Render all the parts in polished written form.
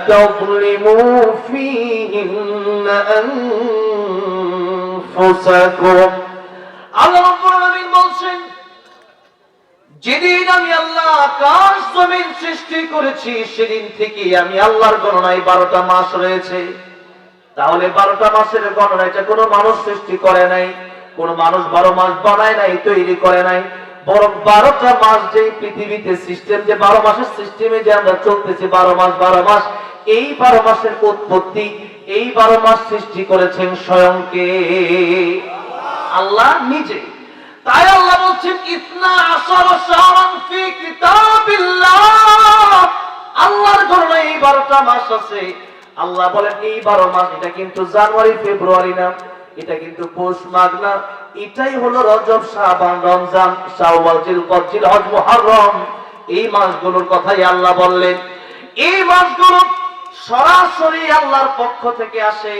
تظلموا فيهن أنفسكم আল্লাহ রাব্বুল আলামিন বলছেন যেদিন আমি আল্লাহ আকাশ জমিন সৃষ্টি করেছি সেদিন থেকে আমি আল্লাহর গণনায় 12টা মাস রয়েছে। তাহলে 12টা মাসের গণনা এটা কোনো মানুষ সৃষ্টি করে নাই, কোনো মানুষ 12 মাস বানায় নাই, তৈরি করে নাই, বরং 12টা মাস যে পৃথিবীতে সিস্টেম, যে 12 মাসের সিস্টেমে যে আমরা চলতেছি 12 মাস, এই 12 মাসের উৎপত্তি, এই 12 মাস সৃষ্টি করেছেন স্বয়ং কে? আল্লাহ নিজে। তাই আল্লাহ বলছেন ইসনা আশারা শাহরান ফি কিতাবিল্লাহ, আল্লাহর গণনায় এই 12টা মাস আছে। আল্লাহ বলেন এই 12 মাস, এটা কিন্তু জানুয়ারি ফেব্রুয়ারি না, এটা কিন্তু পৌষ মাঘ না, এটাই হলো রজব, শাবান, রমজান, শাওয়াল, জিলকদ, জিলহজ, মুহররম। এই মাসগুলোর কথাই আল্লাহ বললেন। এই মাসগুলো সরাসরি আল্লাহর পক্ষ থেকে আসে।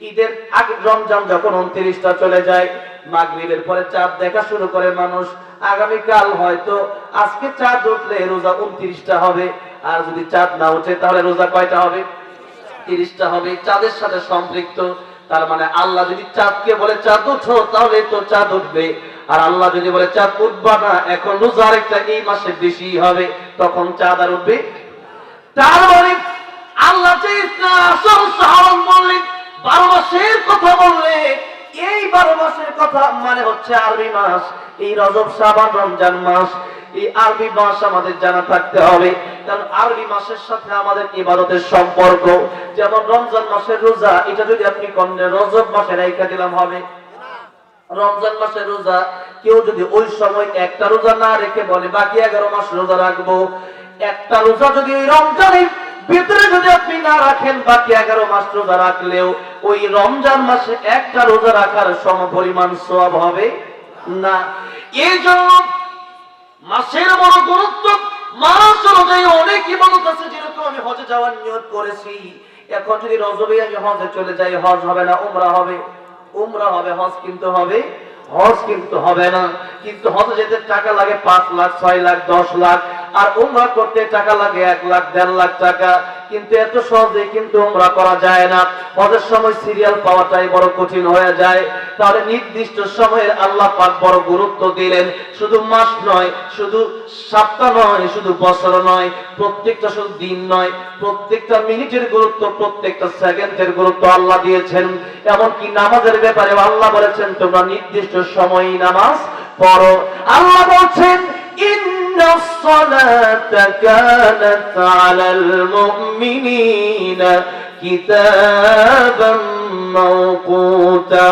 ঈদের আগে রমজান যখন 29টা চলে যায়, মাগরিবের পরে চাঁদ দেখা শুরু করে মানুষ, আগামীকাল হয়তো আজকে চাঁদ উঠলে রোজা 29টা হবে, আর যদি চাঁদ না ওঠে তাহলে রোজা কয়টা হবে? 30টা হবে। চাঁদের সাথে সম্পৃক্ত। তার মানে আল্লাহ যদি চাঁদকে বলে চাঁদ উঠো, তাহলে তো চাঁদ উঠবে, আর আল্লাহ যদি বলে চাঁদ উঠবা না, এখন রোজা আরেকটা এই মাসে বেশি হবে, তখন চাঁদ আর উঠবে। তার মানে আল্লাহ যে বললেন 12 মাসের কথা বললে, এই 12 মাসের কথা মানে হচ্ছে আরবি মাস। এই রজব, শাবান, রমজান মাস, এই আরবি মাস আমাদের জানা থাকতে হবে, কারণ আরবি মাসের সাথে আমাদের ইবাদতের সম্পর্ক। যেমন রমজান মাসের রোজা, এটা যদি আপনি রজব মাসে রেখে দিলাম হবে। রমজান মাসের রোজা কেউ যদি ওই সময় একটা রোজা না রেখে বলে বাকি 11 মাস রোজা রাখবো, একটা রোজা যদি ওই রমজানের ভিতরে যদি আপনি না রাখেন, বাকি 11 মাস রোজা রাখলেও ওই রমজান মাসে একটা রোজা রাখার সমপরিমাণ সওয়াব হবে না। এই জন্য মাসের বড় গুরুত্ব। মাস অনুযায়ী অনেক ইবাদত আছে। যেরকম আমি হজে যাওয়ার নিয়ত করেছি, এখন যদি রজবে আমি হজে চলে যাই, হজ হবে না, উমরা হবে। উমরা হবে, হজ কিন্তু হবে, হজ কিন্তু হবে না। কিন্তু হজে যেতে টাকা লাগে 5 লাখ, 6 লাখ, 10 লাখ, আর উমরা করতে টাকা লাগে 1 লাখ, 1.5 লাখ টাকা। কিন্তু এত সহজে কিন্তু উমরা করা যায় না। হজের সময় সিরিয়াল পাওয়াটাই বড় কঠিন হয়ে যায়। তাহলে নির্দিষ্ট সময়ের আল্লাহ পাক বড় গুরুত্ব দিলেন। শুধু মাস নয়, শুধু সপ্তাহ নয়, শুধু বছর নয়, প্রত্যেকটা শুধু দিন নয়, প্রত্যেকটা মিনিটের গুরুত্ব, প্রত্যেকটা সেকেন্ডের গুরুত্ব আল্লাহ দিয়েছেন। এমনকি নামাজের ব্যাপারে আল্লাহ বলেছেন তোমরা নির্দিষ্ট সময়ে নামাজ পড়ো। আল্লাহ বলছেন ইন্নাস সালাতা কানাত আলাল মুমিনিনা কিতাবাম মাওকুতা।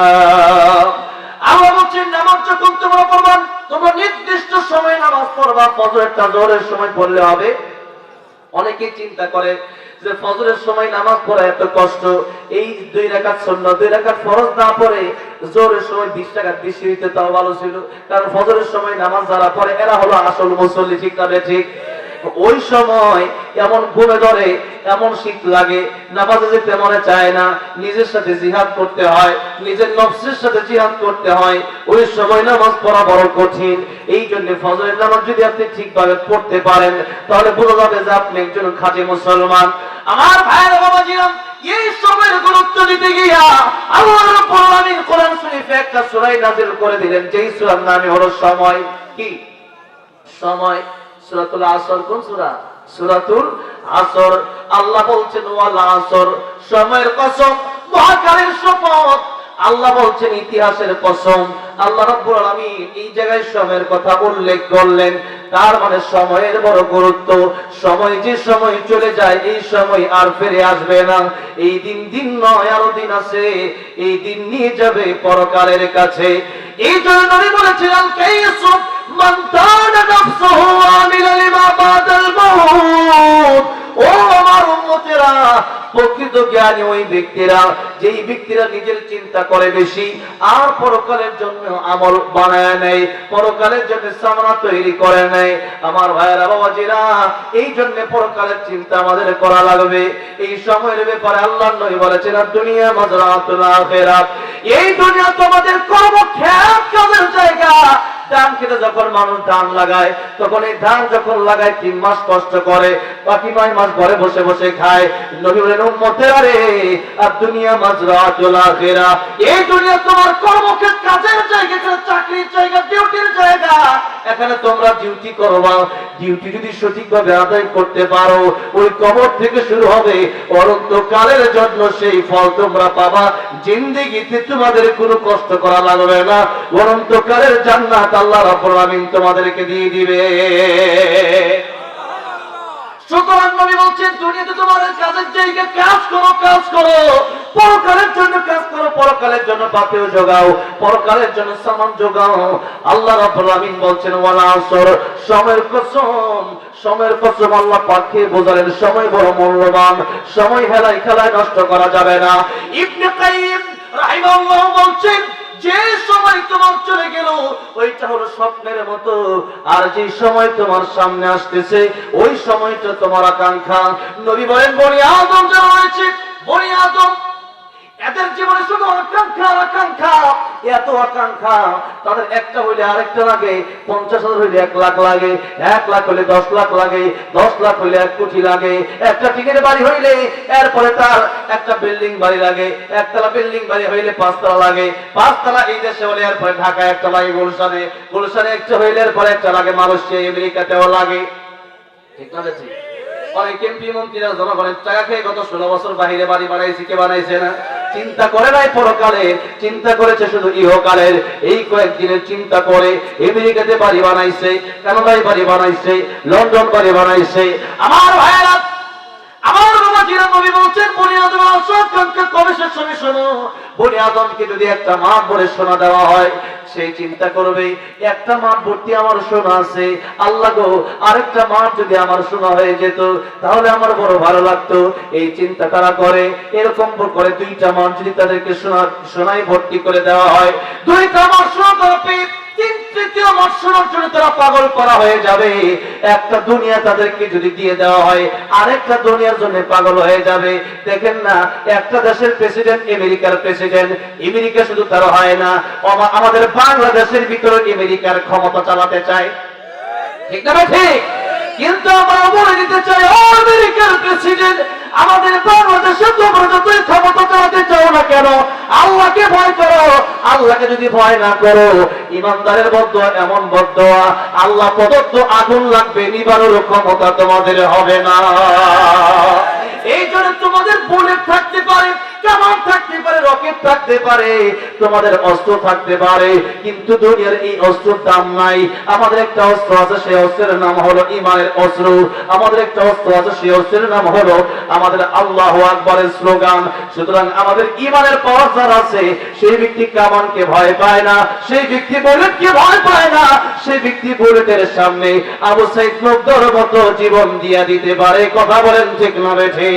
আল্লাহ বলছেন নামাজ যখন তোমরা পড়বা, তোমরা নির্দিষ্ট সময়ে নামাজ পড়বা। ফজরেরটা জোহরের সময় পড়লে হবে? অনেকেই চিন্তা করে যে ফজরের সময় নামাজ পড়া এত কষ্ট, এই 2 রাকাত সুন্নাত, 2 রাকাত ফরজ না পড়ে জোহরের সময় 20 রাকাত বেশি হইতে তাও ভালো ছিল। কারণ ফজরের সময় নামাজ যারা পড়ে এরা হলো আসল মুসল্লি, ঠিক না ঠিক? ওই সময় এমন ঘুমে ধরে, এমন শীত লাগে, নামাজে যেতে মনে চায় না, নিজের সাথে জিহাদ করতে হয়, নিজের নফসের সাথে জিহাদ করতে হয়। ওই সময় নামাজ পড়া বড় কঠিন। এই জন্য ফজরের নামাজ যদি আপনি ঠিকভাবে পড়তে পারেন, তাহলে বোঝা যাবে যে আপনি একজন খাঁটি মুসলমান। আমার ভাইয়েরা, বাবাজিরা, এই সময়ের গুরুত্ব দিতে গিয়া আল্লাহ রাব্বুল আলামিন কোরআন শরীফে একটা সূরা নাযিল করে দিলেন, যেই সূরার নাম হলো সময়। কি সময়? সূরাতুল আসর। কোন সূরা? সূরাতুল আসর। আল্লাহ বলছেন ওয়াল আসর, সময়ের কসম, মহাকালের শপথ। আল্লাহ বলছেন ইতিহাসের কসম। আল্লাহ রাব্বুল আলামিন এই জায়গায় সময়ের কথা উল্লেখ করলেন। তার মানে সময়ের বড় গুরুত্ব। সময় যে সময় চলে যায়, এই সময় আর ফিরে আসবে না। এই দিন নয়, আরো দিন আছে। এই দিন নিয়ে যাবে পরকালের কাছে। এই জন্য নবী বলেছিলেন কাইসু মান তানা নাফসুহু আমিলা লিমা বাদাল মাউত। ও আমার উম্মতেরা, প্রকৃত জ্ঞানী ওই ব্যক্তিরা, যেই ব্যক্তিরা নিজের চিন্তা করে বেশি, আর পরকালের জন্য আমল বানায় নেয়, পরকালের জন্য সামনা তৈরি করে নেয়। আমার ভাইয়েরা, বাবাজিরা, এই জন্য পরকালের চিন্তা আমাদের করা লাগবে। এই সময়ের ব্যাপারে আল্লাহর নবী বলেছেন দুনিয়া মাজরাতুল আখিরাত। এই দুনিয়া তোমাদের কর্মক্ষেত্র, কাজের জায়গা। ধান খেতে যখন মানুষ ধান লাগায়, তখন এই ধান যখন লাগায় 3 মাস কষ্ট করে, বাকি 9 মাস ঘরে বসে বসে খায়। নবী বলেন উম্মতেরা রে, আর দুনিয়া মাজরাতুল আখিরা, এই দুনিয়া তোমার কর্মক্ষেত্র, কাজের জায়গা, চাকরির জায়গা, ডিউটির জায়গা। এখানে তোমরা ডিউটি করবা, ডিউটি যদি সঠিকভাবে আদায় করতে পারো, ওই কবর থেকে শুরু হবে অনন্তকালের জন্য সেই ফল তোমরা পাবা। জিন্দেগিতে তোমাদের কোনো কষ্ট করা লাগবে না, অনন্তকালের জান্নাত আল্লাহ রাব্বুল আলামিন তোমাদেরকে দিয়ে দিবে। সুতরাং নবী বলছেন দুনিয়াতে তোমাদের কাজের জায়গা, কাজ করো, কাজ করো, পরকালের জন্য কাজ করো, পরকালের জন্য বাতিও জোগাও, পরকালের জন্য সামান জোগাও। আল্লাহ রাব্বুল আলামিন বলছেন ওয়ালা আসর, সময়ের কসম, সময়ের কসম আল্লাহ পাককে বোঝালেন সময় বড় মূল্যবান, সময় হেলায় খেলায় নষ্ট করা যাবে না। ইবনে কাইয়িম রাহিমাহুল্লাহ বলছেন যে সময় তোমার চলে গেল ওইটা হলো স্বপ্নের মতো, আর যে সময় তোমার সামনে আসতেছে ওই সময়টা তোমার আকাঙ্ক্ষা। নবী বলেন বনি আদম যারা রয়েছে, বনি আদম এদের জীবনে শুধু আকাঙ্ক্ষা, আকাঙ্ক্ষা, এত আকাঙ্ক্ষা, তাদের একটা হইলে আরেকটা লাগে, 50,000 হইলে 1 লাখ লাগে, 1 লাখ হইলে 10 লাখ লাগে, 10 লাখ হইলে 1 কোটি লাগে, একটা টিনের বাড়ি হইলে এরপরে তার একটা বিল্ডিং বাড়ি লাগে, একতলা বিল্ডিং বাড়ি হইলে 5 তলা লাগে, 5 তলা এই দেশে হলে এরপরে ঢাকা একটা লাগে, গুলশানে, গুলশানে একটা হইলে এরপরে একটা লাগে মালয়েশিয়া, আমেরিকাতেও লাগে। ঠিক না? ঠিক। অনেক এমপি মন্ত্রীরা জনগণের টাকা খেয়ে গত 16 বছর বাহিরে বাড়ি বানাইছে, কে বানাইছে না? চিন্তা করে নাই পরকালে, চিন্তা করেছে শুধু ইহকালের। এই কয়েকদিনের চিন্তা করে আমেরিকাতে বাড়ি বানাইছে, কানাডায় বাড়ি বানাইছে, লন্ডন বাড়ি বানাইছে। আমার ভাইয়েরা, আমার বাবা জিরা নবী বলছেন বনি আদম আকাঙ্ক্ষা কবে শেষ হবে শোনো। বনি আদমকে যদি একটা মাঠ ভরে সোনা দেওয়া হয়, সেই চিন্তা করবে একটা মাঠ ভর্তি আমার সোনা আছে, আল্লাহ গো আরেকটা মাঠ যদি আমার সোনা হয়ে যেত তাহলে আমার বড় ভালো লাগতো। এই চিন্তা তারা করে, এরকম করে 2টা মাঠ যদি তাদেরকে সোনায় ভর্তি করে দেওয়া হয়, 2টা মাঠ সোনা পাবে, 3তৃতীয় মাঠ সোনার জন্য তারা পাগল করা হয়ে যাবে। একটা দুনিয়া তাদেরকে যদি দিয়ে দেওয়া হয়, আরেকটা দুনিয়ার জন্য পাগল হয়ে যাবে। দেখেন না, একটা দেশের প্রেসিডেন্ট, আমেরিকার প্রেসিডেন্ট, আমেরিকা শুধু তারা হয় না, আমাদের বাংলাদেশের ভিতরে আমেরিকার ক্ষমতা চালাতে চায়। ঠিক না ঠিক? কিন্তু আমরা বলে দিতে চাই ও আমেরিকার প্রেসিডেন্ট, আমাদের বাংলাদেশে তোমরা যতই ক্ষমতা চালাতে চাও না কেন, আল্লাহকে ভয় করো। আল্লাহকে যদি ভয় না করো, ইমানদারের বদদোয়া এমন বদদোয়া, আল্লাহ প্রদত্ত আগুন লাগবে, নিবানোর ক্ষমতা তোমাদের হবে না। এই জন্য তোমাদের বুলেট থাকতে পারে, কামান থাকতে পারে, রকেট থাকতে পারে, তোমাদের অস্ত্র থাকতে পারে, কিন্তু দুনিয়ার এই অস্ত্রের দাম নাই। আমাদের একটা অস্ত্র আছে, সেই অস্ত্রের নাম হলো ঈমানের অস্ত্র। আমাদের একটা অস্ত্র আছে, সেই অস্ত্রের নাম হলো আমাদের আল্লাহু আকবারের স্লোগান। সুতরাং আমাদের ঈমানের পাওয়ার যার আছে, সেই ব্যক্তি কামানকে ভয় পায় না, সেই ব্যক্তি বুলেটকে ভয় পায় না, সেই ব্যক্তি বুলেটের সামনে আবু সাইদ মুগ্ধর মতো জীবন দিয়া দিতে পারে। কথা বলেন ঠিক না বেঠিক?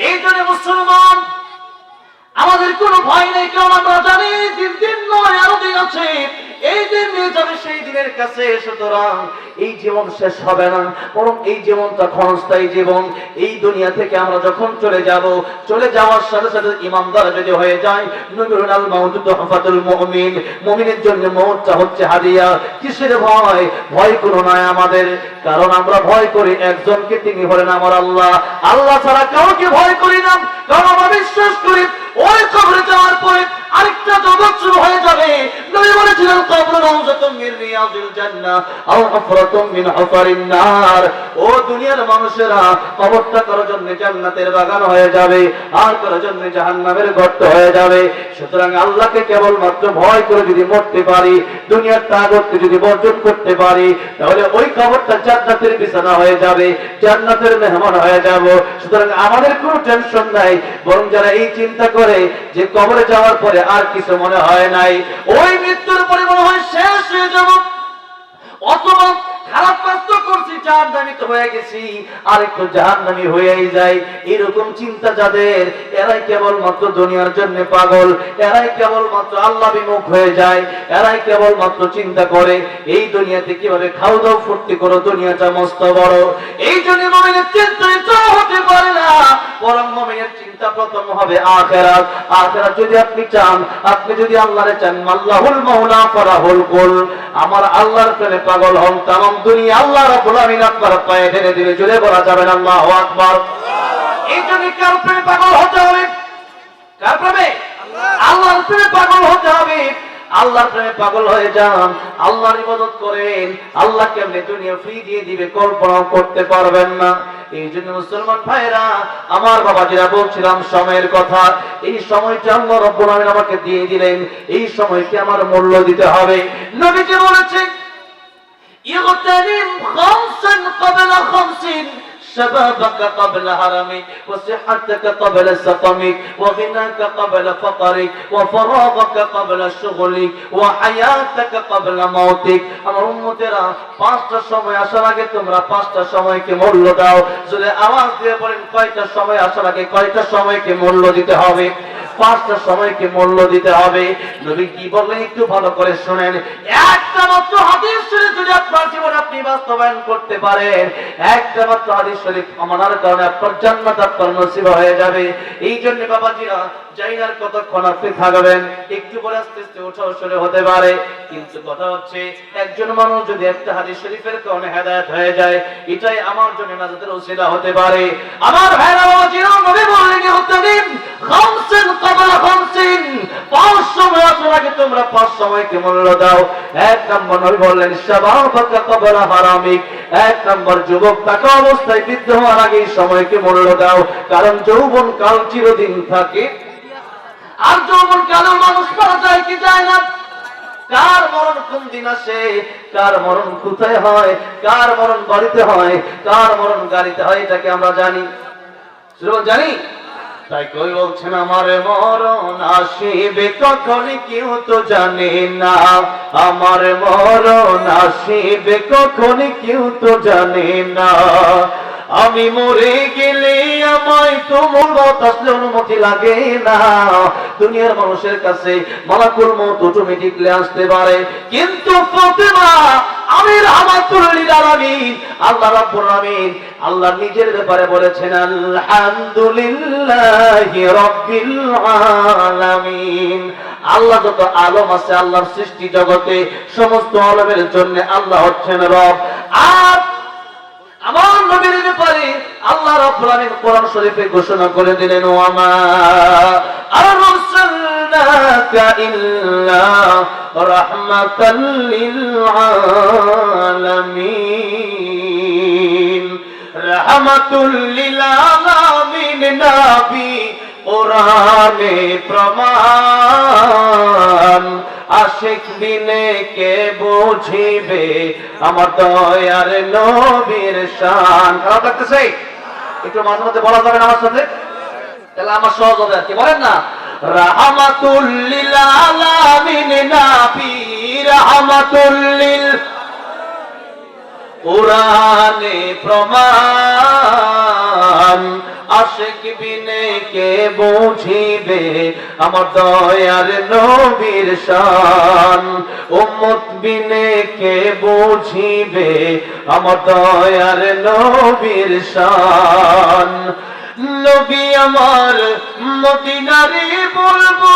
এই জন্য মুসলমান আমাদের কোনো ভয় নেই, কারণ আমরা জানি দিন নয়, আরো দিন আছে, এই দিন নিয়ে যাবে সেই দিনের কাছে। সুতরাং এই জীবন শেষ হবে না, বরং এই জীবনটা ক্ষণস্থায়ী জীবন। এই দুনিয়া থেকে আমরা যখন চলে যাব, চলে যাওয়ার সাথে সাথে ইমানদার যদি হয়ে যায়, নবীর আল মাউত তুহফাতুল মুমিন, মুমিনের জন্য মওতটা হচ্ছে হাদিয়া। কিসের ভয়? ভয় কোনো নয় আমাদের, কারণ আমরা ভয় করি একজনকে, তিনি হলেন আমার আল্লাহ। আল্লাহ ছাড়া কাউকে ভয় করি না, কারণ আমরা বিশ্বাস করি ওই কবরে যাওয়ার পরে আরেকটা জগৎ শুরু হয়ে যাবে। নবী বলেছিলেন কবর রাউযাতুম মিন রিয়াদিল জান্নাহ আও হুফরাতুম মিন হুফারিন নার। ও দুনিয়ার মানুষেরা, কবরটা কারোর জন্য জান্নাতের বাগান হয়ে যাবে, আর কারোর জন্য জাহান্নামের গর্ত হয়ে যাবে। সুতরাং আল্লাহকে কেবলমাত্র ভয় করে যদি মরতে পারি, দুনিয়ার তাগুতকে যদি বর্জন করতে পারি, তাহলে ওই কবরটা জান্নাতের বিছানা হয়ে যাবে, জান্নাতের মেহমান হয়ে যাব। সুতরাং আমাদের কোনো টেনশন নাই, বরং যারা এই চিন্তা করে যে কবরে যাওয়ার পরে আর কিছু মনে হয় নাই, ওই মৃত্যুর পরে মনে হয় শেষ হয়ে যাব, অথবা খারাপ কাজ তো করছি, জাহান্নামী তো হয়ে গেছি, আর একটু জাহান্নামী হয়েই যায়, এরকম চিন্তা যাদের, এরাই কেবলমাত্র দুনিয়ার জন্য পাগল, এরাই কেবলমাত্র আল্লাহ বিমুখ হয়ে যায়, এরাই কেবলমাত্র চিন্তা করে এই দুনিয়াতে কিভাবে খাও দাও ফুর্তি করো, দুনিয়াটা মস্ত বড়। এই জন্য মুমিনের চিন্তা হতে পারে না, বরং মুমিনের চিন্তা প্রথম হবে আখিরাত। আখিরাত যদি আপনি চান, আপনি যদি আল্লাহরে চান, আল্লাহুল মাওলা ফারাহুল কুল, আমার আল্লাহর প্রেমে পাগল হন, তামাম দুনিয়া আল্লাহ রাব্বুল আমিন আপনার পায়ে ঢেলে দিবে। জোরে বলা যাবে না আল্লাহু আকবার? এই জন্য কার প্রেমে পাগল হতে হবে? কার প্রেমে? আল্লাহর প্রেমে পাগল হতে হবে। আল্লাহর প্রেমে পাগল হয়ে যান, আল্লাহর ইবাদত করেন, আল্লাহ কেমনে দুনিয়া ফ্রি দিয়ে দিবে কল্পনাও করতে পারবেন না। এই জন্য মুসলমান ভাইরা আমার, বাবাজিরা, বলছিলাম সময়ের কথা। এই সময়টা আল্লাহ রাব্বুল আমিন আমাকে দিয়ে দিলেন, এই সময়কে আমার মূল্য দিতে হবে। নবীজি বলেছেন, ইগতানিম খামসান ক্বাবলা খামসিন, شبابك قبل هرمك، وصحتك قبل سقمك، وغناك قبل فقرك، وفراغك قبل شغلك، وحياتك قبل موتك। আমার উম্মতেরা, পাঁচটা সময় আসার আগে তোমরা পাঁচটা সময়কে মূল্য দাও। যদি আওয়াজ দিয়ে বলেন কয়টা সময় আসার আগে কয়টা সময়কে মূল্য দিতে হবে? পাঁচটা সময়কে মূল্য দিতে হবে। নবী কি বললেন একটু ভালো করে শুনেন। একটা মাত্র হাদিস শরীফ যদি আপনার জীবনে আপনি বাস্তবায়ন করতে পারেন, একটা মাত্র হাদিস শরীফ মানার কারণে আপনার জান্নাত আপনার নসিব হয়ে যাবে। এই জন্য বাবাজিরা, জাইনার কতক্ষণ আপনি থাকবেন? একটু পরে আস্তে আস্তে ওঠা শুরু হতে পারে। কিন্তু কথা হচ্ছে, একজন মানুষ যদি একটা হাদিস শরীফের কারণে হেদায়েত হয়ে যায়, এটাই আমার জন্য নাজাতের ওসিলা হতে পারে। আমার ভাইরা, বাবাজিরা, নবী বললেন ইগতানিম খামসান ক্বাবলা খামসিন, পাঁচ সময় আসার আগে তোমরা পাঁচ সময়কে মূল্য দাও। এক নম্বর নবী বললেন শাবাবাকা ক্বাবলা হারামিক, এক নম্বর যুবক থাকা অবস্থায় বৃদ্ধ হওয়ার আগে এই সময়কে মূল্য দাও। কারণ যৌবন কাল চিরদিন থাকে, আর যৌবন কালে মানুষ মারা যায় কি যায় না? কার মরণ কোন দিন আসে, কার মরণ কোথায় হয়, কার মরণ বাড়িতে হয়, কার মরণ গাড়িতে হয়, এটাকে আমরা জানি, জানি। তাই কই বলছেন, আমার মরণ আসিবে কখন কেউ তো জানে না, আমার মরণ আসিবে কখন কেউ তো জানে না। আমি মরে গেলে আমায় তো মরত আসলে অনুমতি লাগে না। দুনিয়ার মানুষের কাছে মালাকুল মউত অটোমেটিকলি আসতে পারে, কিন্তু ফাতেমা আমি রাহমাতুল লিল আলামিন, আল্লাহ রাব্বুল আলামিন আল্লাহ নিজের ব্যাপারে বলেছেন আলহামদুলিল্লাহি রাব্বিল আলামিন। আল্লাহ যত আলম আছে আল্লাহর সৃষ্টি জগতে, সমস্ত আলমের জন্য আল্লাহ হচ্ছেন রব। আর আমার নবীর ব্যাপারে আল্লাহ রাব্বুল আলামিন কোরআন শরীফে ঘোষণা করে দিলেন, ওয়ামা আরসালনাকা ইল্লা রাহমাতাল লিল আলামিন। রাহমাতুল লিল আলামিন নবী কোরআনে প্রমাণ, আশিক বিনে কে বুঝিবে আমার দয়ার নবীর শান। খারাপ লাগতেছে? একটু মাঝে মাঝে বলা যাবে না আমার সাথে? তাহলে আমার সহজ হবে আর কি, বলেন না? রাহমাতুল লিল আলামিন নবী, রাহমাতুল লিল কোরআনে প্রমাণ, আশিক বিনে কে বুঝিবে আমার দয়ার নবীর শান, উম্মত বিনে কে বুঝিবে আমার দয়ার নবীর শান। নবী আমার মদিনারে বলবো,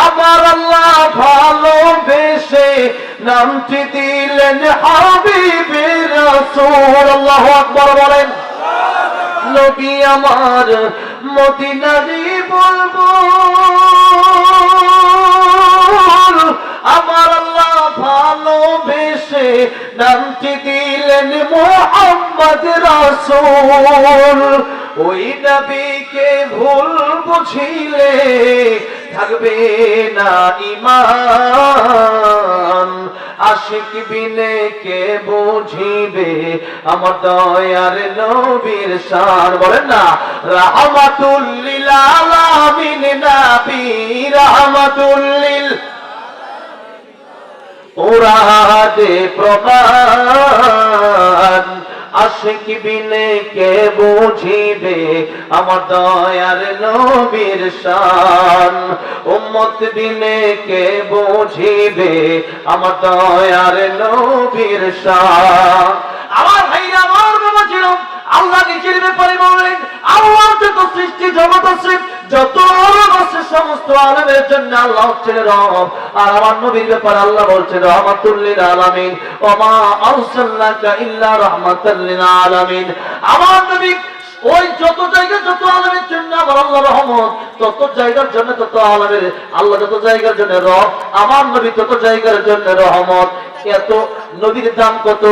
আমার আল্লাহ ভালোবেসে নামটি দিলেন হাবিবে রাসূল। আল্লাহু আকবার বলেন। নবী আমার মদিনারে বলবো, আমার আল্লাহ ভালোবেসে নামটি দিলেন মুহাম্মদ রাসূল। ওই নবীকে ভুল বুঝিলে থাকবে না ঈমান, আশিক বিনে কে বুঝিবে আমার দয়ার নবীর শান। বলেন না, রাহমাতুল লিল আলামিন নবী, রাহমাতুল লিল কোরআনে প্রমাণ, আশিক বিনে কে বুঝিবে আমার দয়ার নবীর শান, উম্মত বিনে কে বুঝিবে আমার দয়ার নবীর শান। আমার ভাইরা, আমার বাবা আল্লাহ নিজের ব্যাপারে বললেন, আল্লাহর যত সৃষ্টি জগৎ আছে, যত আলম আছে, সমস্ত আলমের জন্য আল্লাহ হচ্ছেন রব। আর আমার নবীর ব্যাপারে আল্লাহ বলছেন রাহমাতুল লিল আলামিন, ওয়া মা আরসালনাকা ইল্লা রাহমাতাল লিল আলামিন। আমার নবী ওই যত জায়গায় যত আলমের জন্য আমার আল্লাহ রহমত, তত জায়গার জন্য তত আলমের আল্লাহ, যত জায়গার জন্য রব, আমার নবী তত জায়গার জন্য রহমত। এত নবীর দাম কত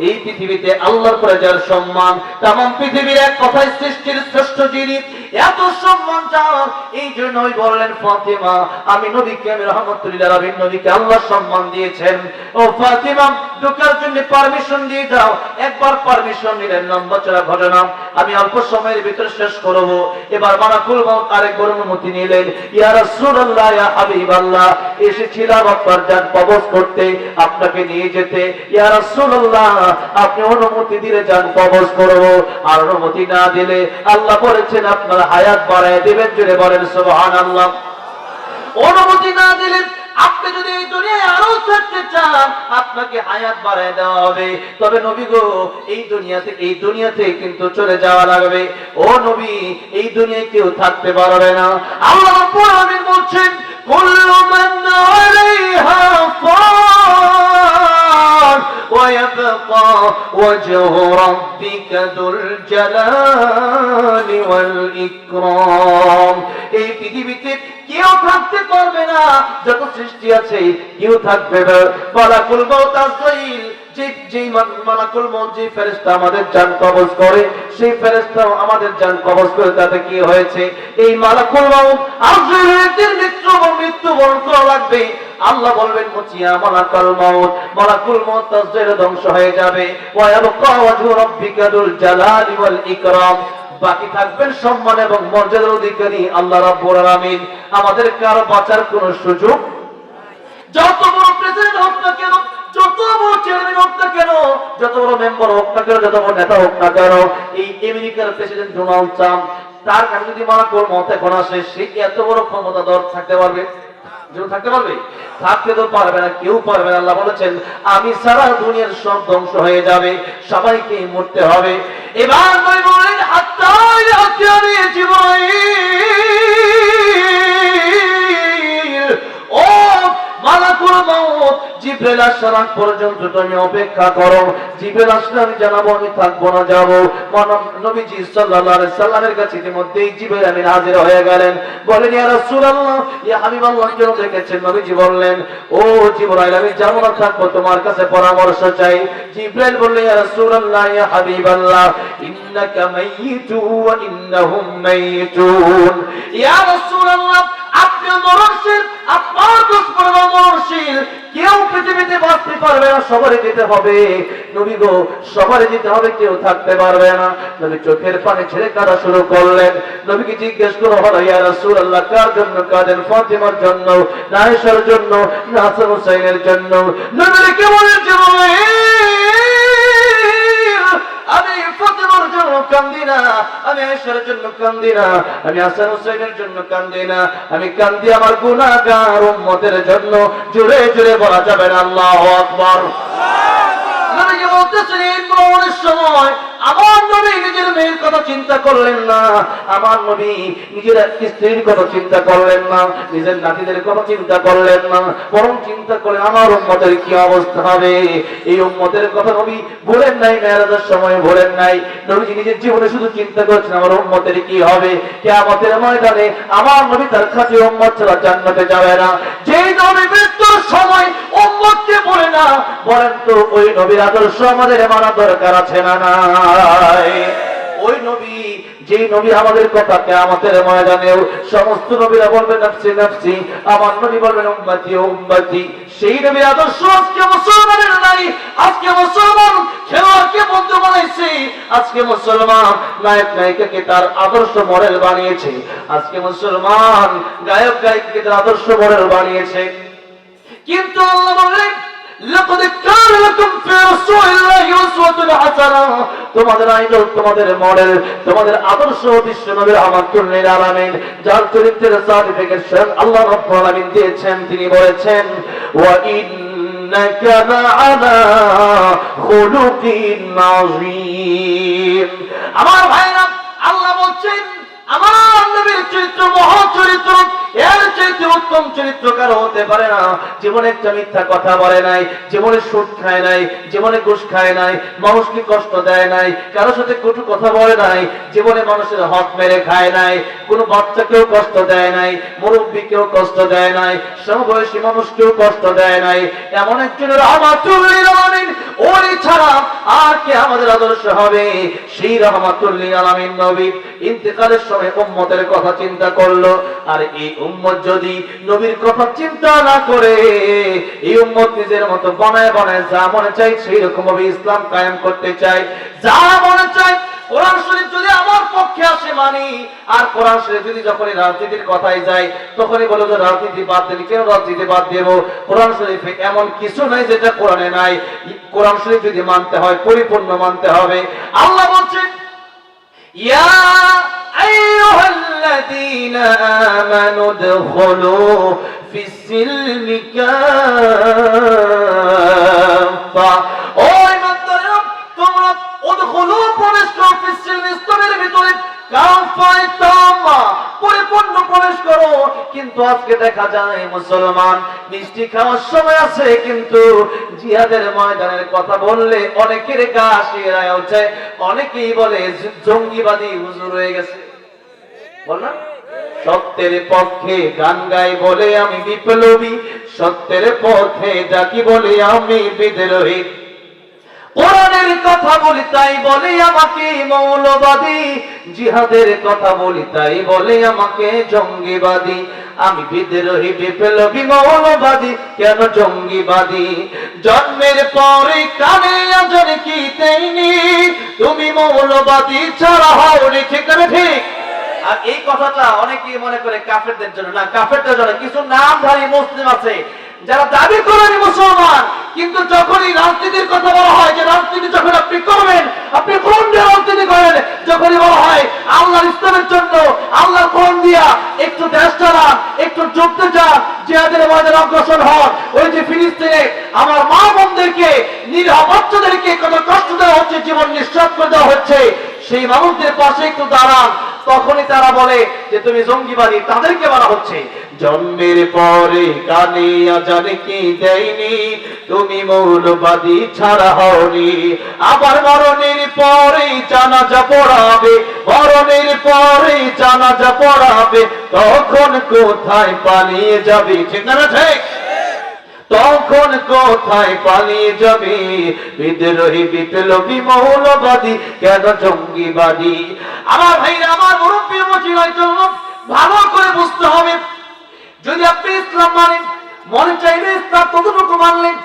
এই পৃথিবীতে, আল্লাহর পরে যার সম্মান, তামাম পৃথিবীর এক কথায় সৃষ্টির শ্রেষ্ঠ যিনি, এত সম্মান যার, এই জন্য বললেন ফাতিমা, আমি নবীকে, আমি রাহমাতুল লিল আলামিন নবীকে আল্লাহ সম্মান দিয়েছেন। ও ফাতিমা, ঢোকার জন্য পারমিশন দিয়ে দাও। একবার পারমিশন নিলেন, লম্বা চড়া ঘটনা আমি অল্প সময়ের ভিতরে শেষ করব। এবার মালাকুল মউত আরেকবার অনুমতি নিলেন, ইয়া রাসূলুল্লাহ, ইয়া হাবিবাল্লাহ, এসেছিলাম আপনার জান কবজ করতে, আপনাকে নিয়ে যেতে। ইয়া রাসূলুল্লাহ, আপনি অনুমতি দিলে জান কবজ করব, আর অনুমতি না দিলে আল্লাহ বলেছেন আপনার হায়াত বাড়ায় দিবেন। জোরে বলেন সুবহানাল্লাহ। অনুমতি না দিলে, আপনি যদি এই দুনিয়ায় আরো থাকতে চান, আপনাকে হায়াত বাড়ায় দেওয়া হবে। তবে নবী গো, এই দুনিয়াতে কিন্তু চলে যাওয়া লাগবে। ও নবী, এই দুনিয়ায় কেউ থাকতে পারবে না। আল্লাহ রাব্বুল আলামিন বলছেন, কুল্লু মান আলাইহা ফান ওয়া ইয়াবকা ওয়াজহু রাব্বিকা যুল জালালি ওয়াল ইকরাম। এই পৃথিবীতে কেউ থাকতে পারবে না, যত সৃষ্টি আছে কেউ থাকবে না। মালাকুল মউত আজরাইল, যে মালাকুল মউত, যে ফেরেশতা আমাদের জান কবজ করে, সেই ফেরেশতা আমাদের জান কবজ করে, তাতে কি হয়েছে? এই মালাকুল মউত আজরাইলের মৃত্যুবরণ করা লাগবে। আল্লাহ বলবেন, মুচিয়া মালাকুল মউত আজরাইল ধ্বংস হয়ে যাবে। ওয়া ইয়াবকা ওয়াজহু রাব্বিকা যুল জালালি ওয়াল ইকরাম, বাকি থাকবেন সম্মান এবং মর্যাদার অধিকারী আল্লাহ রাব্বুল আলামিন। আমাদের কারো বাঁচার কোন সুযোগ, যত বড় প্রেসিডেন্ট হোক না কেন, যত বড় চেয়ারম্যান হোক না কেন, যত বড় মেম্বার হোক না কেন, যত বড় নেতা হোক না কেন, এই আমেরিকার প্রেসিডেন্ট ডোনাল্ড ট্রাম্প, তার কাছে যদি মালাকুল মউত এখন আসে, সে এত বড় ক্ষমতাধর থাকতে পারবে? থাকতে পারবে? থাকতে তো পারবে না, কেউ পারবে না। আল্লাহ বলেছেন, আমি সারা দুনিয়ার সব ধ্বংস হয়ে যাবে, সবাইকে মরতে হবে। এবার নবী বলেন, হাত্তা ইয়াতিয়ানি জিবরাইল, ও মালাকুল মউত, জিবরাইল আসার আগ পর্যন্ত তুমি অপেক্ষা করো। জিবরাইল আসলে আমি জানাবো, আমি থাকবো না, যাবো। নবীজি সাল্লাল্লাহু আলাইহি সাল্লামের কাছে ইতিমধ্যেই জিবরাইল আমিন হাজির হয়ে গেলেন। বলেন, ইয়া রাসূলুল্লাহ, ইয়া হাবিবাল্লাহ, কেন ডেকেছেন? নবীজি বললেন, ও জিবরাইল, আমি যাবো না, থাকবো, তোমার কাছে পরামর্শ চাই। জিবরাইল বললেন, ইয়া রাসূলুল্লাহ, ইয়া হাবিবাল্লাহ, ইন্নাকা মাইয়িতুন ওয়া ইন্নাহুম মাইয়িতুন। ইয়া রাসূলুল্লাহ, আপনি মরণশীল, আপনার দুশমন মরণশীল, কেউ পৃথিবীতে বাঁচতে পারবে না, সবারই যেতে হবে। নবী গো, সবারই যেতে হবে, কেউ থাকতে পারবে না। নবী চোখের পানি ছেড়ে কাঁদা শুরু করলেন। নবীকে জিজ্ঞেস করা হলো, ইয়া রাসূলুল্লাহ, কার জন্য কাঁদেন? ফাতিমার জন্য, না আয়েশার জন্য, না হাসান হুসাইনের জন্য? নবীকে বলেছেন, আমি ফাতিমার জন্য কান্দি না, আমি আয়েশার জন্য কান্দি না, আমি হাসান হুসাইনের জন্য কান্দি না, আমি কান্দি আমার গুনাহগার উম্মতের জন্য। জোরে জোরে বলা যাবে না আল্লাহু আকবার। নবীজি বলতেছেন, এই মরণের সময় আমার নবী নিজের মেয়ের কথা চিন্তা করলেন না, আমার নবী নিজের স্ত্রীর কথা চিন্তা করলেন না, নিজের নাতিদের কথা চিন্তা করলেন না, বরং চিন্তা করলেন আমার উম্মতের কি অবস্থা হবে। এই উম্মতের কথা নবী বলেন নাই, মেরাজের সময় বলেন নাই। নবীজি নিজের জীবনে শুধু চিন্তা করছেন আমার উম্মতের কি হবে। কিয়ামতের ময়দানে আমার নবী তার খাঁটি উম্মত ছাড়া জান্নাতে যাবে না। যেই নবী মৃত্যুর সময় উম্মতকে বলে না, বলেন তো ওই নবীর আদর্শ আমাদের মানা দরকার আছে না নাই? ওই নবী, যেই নবী আমাদের কথা কিয়ামতের ময়দানেও সমস্ত নবীরা বলবেন নফসি নফসি, আমার নবী বলবেন উম্মতি উম্মতি। সেই নবীর আদর্শ আজকে মুসলমানের নাই। আজকে মুসলমান খেলোয়াড়কে বন্ধু বানাইছে, আজকে মুসলমান নায়ক নায়িকাকে তার আদর্শ মডেল বানিয়েছে, আজকে মুসলমান গায়ক গায়িকাকে তার আদর্শ মডেল বানিয়েছে। কিন্তু আল্লাহ বললেন, লাকাদ কানা লাকুম ফি রাসূলিল্লাহি উসওয়াতুন হাসানাহ, তোমাদের আইডল, তোমাদের মডেল, তোমাদের আদর্শ বিশ্ব নবী রাহমাতুল লিল আলামিন, যার চরিত্রের সার্টিফিকেট স্বয়ং আল্লাহ রাব্বুল আলামিন দিয়েছেন। তিনি বলেছেন, ওয়া ইন্নাকা লাআলা খুলুকিন আযীম। আমার ভাইরা, আল্লাহ বলছেন আমার নবীর চরিত্র মহৎ চরিত্র, এর চাইতে উত্তম চরিত্র কারো হতে পারে না। জীবনে একটা মিথ্যা কথা বলে নাই, জীবনে সুদ খায় নাই, জীবনে ঘুষ খায় নাই, মানুষকে কষ্ট দেয় নাই, কারোর সাথে কটু কথা বলে নাই, জীবনে মানুষের হক মেরে খায় নাই, কোনো বাচ্চাকেও কষ্ট দেয় নাই, মুরব্বীকেও কষ্ট দেয় নাই, সমবয়সী মানুষকেও কষ্ট দেয় নাই। এমন একজন রাহমাতুল লিল আলামিন, ওই ছাড়া আর কে আমাদের আদর্শ হবে? সেই রাহমাতুল লিল আলামিন নবী ইন্তেকালের সময় উম্মতের কথা চিন্তা করলো। আর এই উম্মত যদি নবীর কথা চিন্তা না করে, এই উম্মত নিজের মতো বানায় বানায় যা মনে চাই সেই রকম ভাবে ইসলাম কায়েম করতে চাই, যা মনে চাই। কোরআন শরীফ যদি আমার পক্ষে আসে মানি, আর কোরআন শরীফ যদি যখনই রাজনীতির কথাই যায় তখনই বলো যে রাজনীতি বাদ দিলে কেন রাজনীতি বাদ দেব? কোরআন শরীফে এমন কিছু নাই যেটা কোরআনে নাই। কোরআন শরীফ যদি মানতে হয় পরিপূর্ণ মানতে হবে। আল্লাহ বলছেন ইয়া আইয়ুহাল্লাযীনা আমানু দুখুলু ফিস-সিলমি কাফা, ও ঈমানদাররা তোমরা উদখুলু প্রবেশ করো ফিস-সিলমি, ইসলামের ভিতরে কাফায় তামা পরিপূর্ণ প্রবেশ করো। কিন্তু আজকে দেখা যায় মুসলমান মিষ্টি খাওয়ার সময় আছে, কিন্তু জিহাদের ময়দানের কথা বললে অনেকের গা শিরায় ওঠে, অনেকেই বলে জঙ্গিবাদী হুজুর হয়ে গেছে। বল না, সত্যের পক্ষে গান গাই বলে আমি বিপ্লবী, সত্যের পথে ডাকি বলে আমি বিদ্রোহী, কোরআনের কথা বলি তাই বলে আমাকে মৌলবাদী, জিহাদের কথা বলি তাই বলে আমাকে জঙ্গিবাদী। আমি বিদ্রোহী, বিপ্লবী, মৌলবাদী, কেন জঙ্গিবাদী? জন্মের পরে কানে আজরে কি দেয়নি, তুমি মৌলবাদী ছাড়া হওনি, ঠিক না ঠিক? আর এই কথাটা অনেকেই মনে করে কাফেরদের জন্য, না, কাফেরদের জন্য। কিছু নামধারী মুসলিম আছে যারা দাবি করেন মুসলমান, কিন্তু যখনই রাজনীতির কথা বলা হয় যে রাজনীতি যখন আপনি করবেন, আপনি কোন রাজনীতি করেন, যখনই বলা হয় আল্লাহর ইসলামের জন্য আল্লাহর কোরআন দিয়া একটু দেশ চালান, একটু যুদ্ধে যান, জিহাদের ময়দানে অগ্রসর হন, ওই যে ফিলিস্তিনে আমার মা বোনদেরকে, নিরীহ বাচ্চাদেরকে কত কষ্ট দেওয়া হচ্ছে, জীবন নিঃশ্বাস করে দেওয়া হচ্ছে, সেই মানুষদের পাশে একটু দাঁড়ান, তখনই তারা বলে যে তুমি জঙ্গিবাদী, তাদেরকে বলা হচ্ছে জন্মের পরে কানে আজানে কি দেয়নি, তুমি মৌলবাদী ছাড়া হওনি। আবার মরণের পরে জানাজা পড়াবে, মরণের পরে জানাজা পড়াবে, তখন কোথায় পালিয়ে যাবে, ঠিক না ঠিক? তখন কোথায় পালিয়ে যাবে? বিদ্রোহী, বিপ্লবী, মৌলবাদী, কেন জঙ্গিবাদী? আমার ভাইরা, আমার মুরব্বী মজিলার জন্য ভালো করে বুঝতে হবে, যদি আপনি ইসলাম মানেন, মনে চাইলে ইসলাম ততটুকু মানলেন,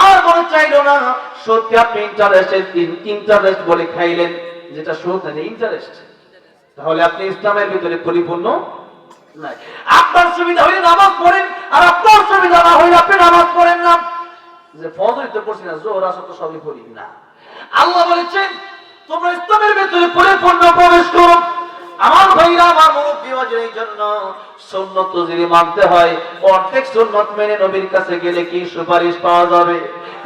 আর মনে চাইলো না, সত্যি আপনি ইন্টারেস্ট বলে খাইলেন, যেটা সুদ না, ইন্টারেস্ট, তাহলে আপনি ইসলামের ভিতরে পরিপূর্ণ নাই। আপনার সুবিধা হইলে নামাজ পড়েন, আর আপনার সুবিধা না হইলে আপনি নামাজ পড়েন না। যে ফজর তো পড়ছি না, জোহর আসর তো সবই পড়ি না। আল্লাহ বলেছেন তোমরা ইসলামের ভিতরে পরিপূর্ণ প্রবেশ করো। আমার ভাইরা, আমার মুরব্বী ওয়াজের এই জন্য সুন্নত যদি মানতে হয়, অর্ধেক সুন্নত মেনে নবীর কাছে গেলে কি সুপারিশ পাওয়া যাবে?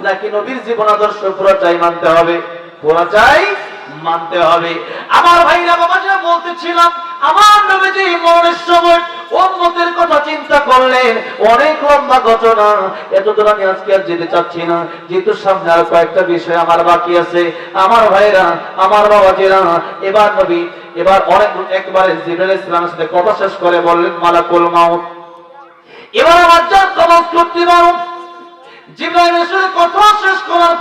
নাকি নবীর জীবন আদর্শ পুরোটাই মানতে হবে? পুরোটাই মানতে হবে। আমার ভাইরা, বাবাজিরা, বলতেছিলাম আমার নবীজি মরণের সময় উম্মতের কথা চিন্তা করলেন, অনেক লম্বা ঘটনা, এতদূর আমি আজকে আর যেতে চাচ্ছি না, যেহেতু সামনে আর কয়েকটা বিষয় আমার বাকি আছে। আমার ভাইরা, আমার বাবাজিরা, এবার নবী একবারে জিবরাইল ইসলামের সাথে কথা শেষ করে বললেন মালাকুল মাউত, এবার আমার জান কবজ করতে পারো। জিবরাইলের সাথে কথা শেষ করার